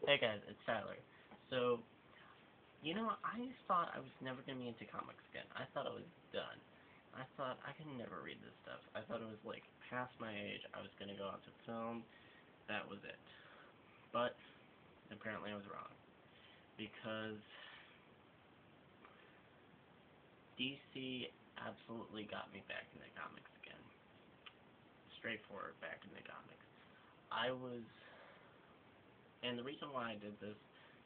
Hey guys, it's Tyler. So, I thought I was never gonna be into comics again. I thought I was done. I thought I could never read this stuff. I thought it was like past my age. I was gonna go out to film. That was it. But apparently I was wrong because DC absolutely got me back into comics again. Straightforward back into comics. I was, and the reason why I did this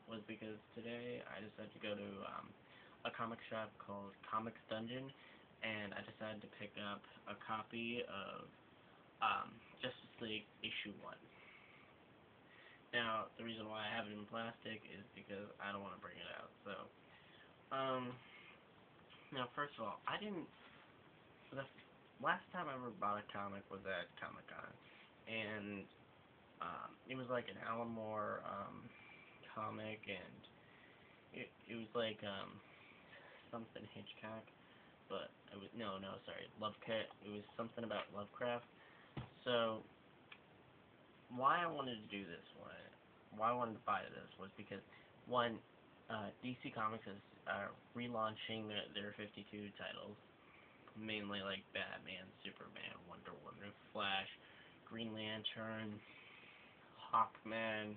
was because today I decided to go to a comic shop called Comics Dungeon, and I decided to pick up a copy of Justice League issue 1. Now, the reason why I have it in plastic is because I don't want to bring it out. So, um, now first of all, I didn't. The last time I ever bought a comic was at Comic Con, and it was like an Alan Moore comic, and it was like something Hitchcock, but it was no sorry Lovecraft. It was something about Lovecraft. So why I wanted to do this one, why I wanted to buy this was because one, DC Comics is relaunching their 52 titles, mainly like Batman, Superman, Wonder Woman, Flash, Green Lantern, Hawkman,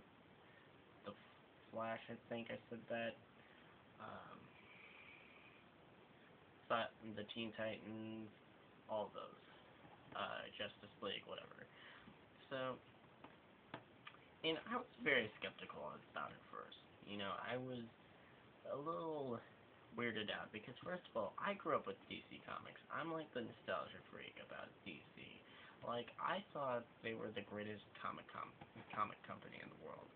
the Flash. I think I said that. Um, but the Teen Titans, all those, Justice League, whatever. So, and I was very skeptical about it first. I was a little weirded out because first of all, I grew up with DC Comics. I'm like the nostalgia freak about DC. Like I thought they were the greatest comic company in the world.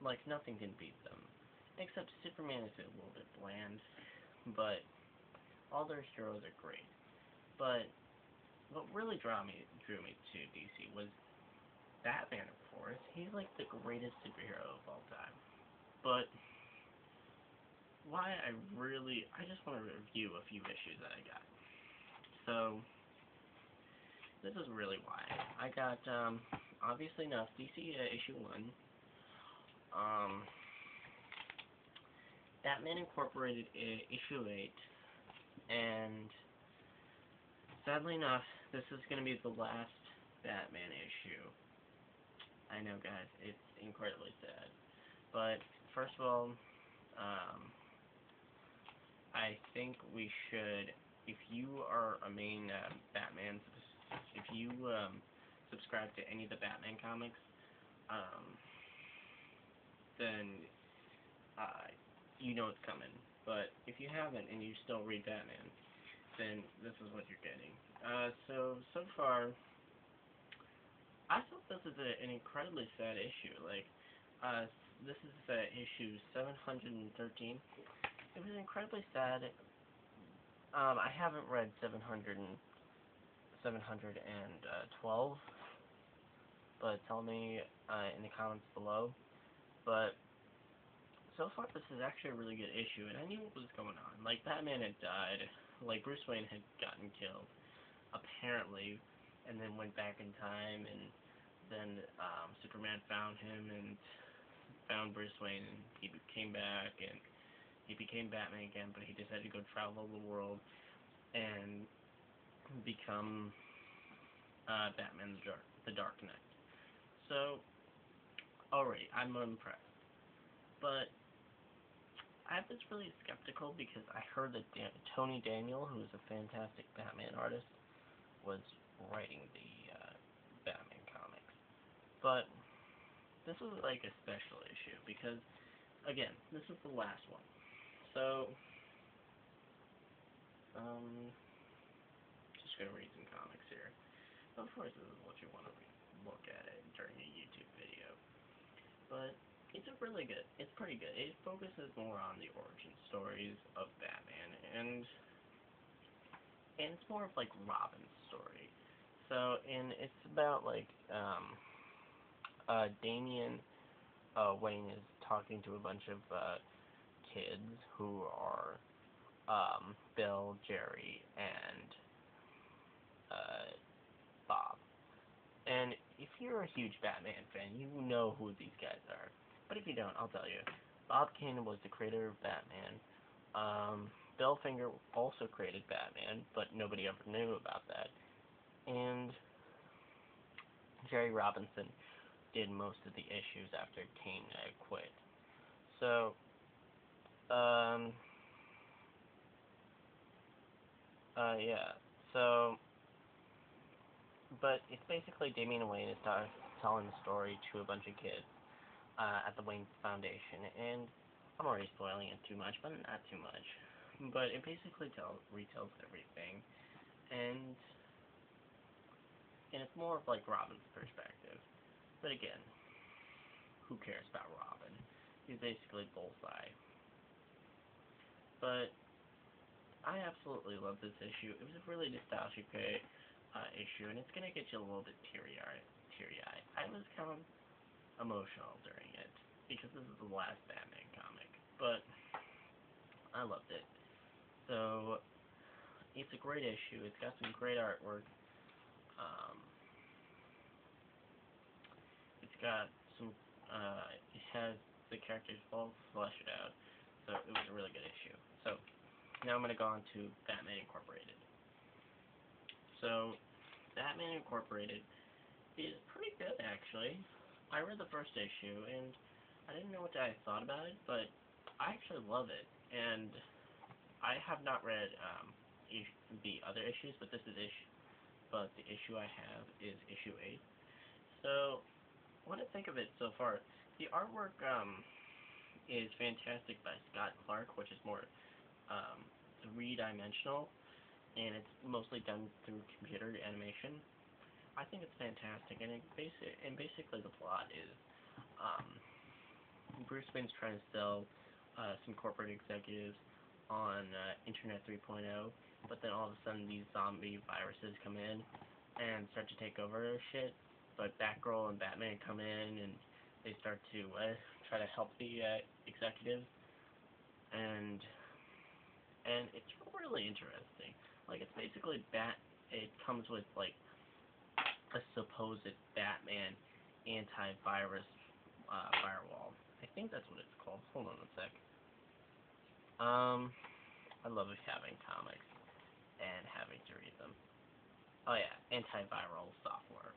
Like nothing can beat them, except Superman is a little bit bland, but all their heroes are great. But what really drew me to DC was Batman, of course. He's like the greatest superhero of all time. But I just want to review a few issues that I got. So this is really why I got. Obviously enough, DC issue 1. Um, Batman Incorporated issue 8, and sadly enough, this is gonna be the last Batman issue. I know, guys, it's incredibly sad. But first of all, um, I think we should, if you are a main Batman, if you subscribe to any of the Batman comics, um, then uh, you know it's coming. But if you haven't and you still read Batman, then this is what you're getting. So far, I thought this is an incredibly sad issue. Like, this is issue 713. It was incredibly sad. I haven't read 712, but tell me in the comments below. But so far, this is actually a really good issue, and I knew what was going on. Like, Batman had died, like, Bruce Wayne had gotten killed, apparently, and then went back in time, and then Superman found him and found Bruce Wayne, and he came back, and he became Batman again, but he decided to go travel the world and become Batman the Dark Knight. So, alright, I'm impressed. But I was really skeptical because I heard that Tony Daniel, who is a fantastic Batman artist, was writing the Batman comics. But this was like a special issue because, again, this is the last one. So, just gonna read some comics here. Of course, this is what you want to look at it during a YouTube video. But it's pretty good. It focuses more on the origin stories of Batman, and it's more of like Robin's story. So, and it's about like, Damian Wayne is talking to a bunch of kids who are Bill, Jerry, and Bob. And if you're a huge Batman fan, you know who these guys are. But if you don't, I'll tell you. Bob Kane was the creator of Batman. Bill Finger also created Batman, but nobody ever knew about that. And Jerry Robinson did most of the issues after Kane quit. So, um, yeah. So, but it's basically Damian Wayne is telling the story to a bunch of kids at the Wayne Foundation, and I'm already spoiling it too much, but not too much. But it basically retells everything, and it's more of like Robin's perspective. But again, who cares about Robin? He's basically Bullseye. But I absolutely love this issue. It was a really nostalgic issue, and it's gonna get you a little bit teary-eyed. Teary-eyed. I was kind of emotional during it because this is the last Batman comic, but I loved it. So it's a great issue. It's got some great artwork. Um, it's got some. It has the characters all fleshed out, so it was a really good issue. So now I'm gonna go on to Batman Incorporated. So Batman Incorporated is pretty good actually. I read the first issue and I didn't know what I thought about it, but I actually love it. And I have not read the other issues, but the issue I have is issue 8. So what I think of it so far, the artwork is fantastic by Scott Clark, which is more three-dimensional, and it's mostly done through computer animation. I think it's fantastic, and basically the plot is um, Bruce Wayne's trying to sell some corporate executives on Internet 3.0, but then all of a sudden these zombie viruses come in and start to take over shit. But Batgirl and Batman come in and they start to try to help the executives, and it's really interesting. Like it's basically It comes with like a supposed Batman antivirus firewall. I think that's what it's called. Hold on a sec. I love having comics and having to read them. Oh yeah, antiviral software.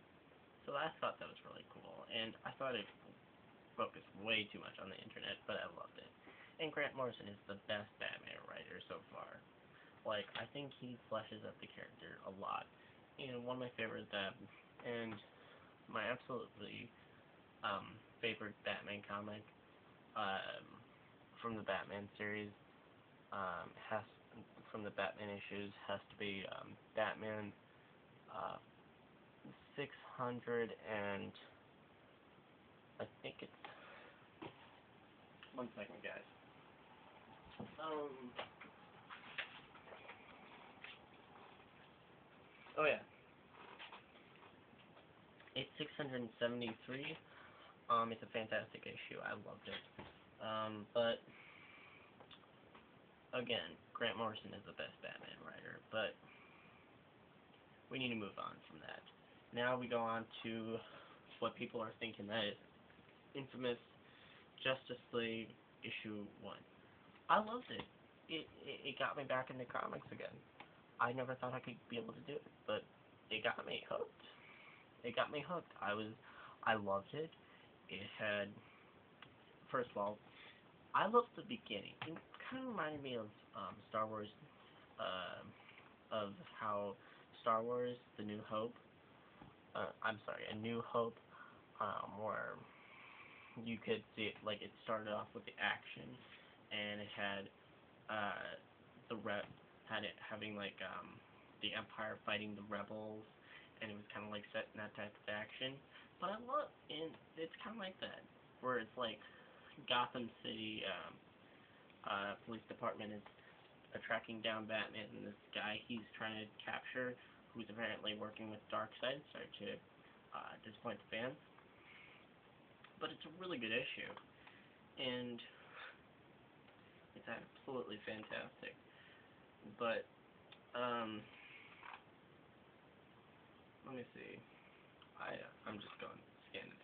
So I thought that was really cool, and I thought it focused way too much on the internet, but I loved it. And Grant Morrison is the best Batman writer so far. Like, I think he fleshes out the character a lot. And one of my favorites, and my absolutely favorite Batman comic from the Batman series has from the Batman issues has to be Batman 600 and I think it's 1 second, guys. Oh yeah, it's 673. It's a fantastic issue. I loved it. But again, Grant Morrison is the best Batman writer, but we need to move on from that. Now we go on to what people are thinking that is infamous Justice League issue 1. I loved it. It got me back into comics again. I never thought I could be able to do it, but it got me hooked. It got me hooked. I loved it. It had, first of all, I loved the beginning. It kind of reminded me of Star Wars, of how Star Wars: The New Hope. I'm sorry, A New Hope, where you could see it, like it started off with the action, and it had the having like the Empire fighting the rebels, and it was kind of like set in that type of action. But it's kind of like that, where it's like Gotham City police department is tracking down Batman, and this guy he's trying to capture, who's apparently working with Darkseid. Sorry to disappoint the fans, but it's a really good issue, and it's absolutely fantastic. But let me see. I'm just going scanning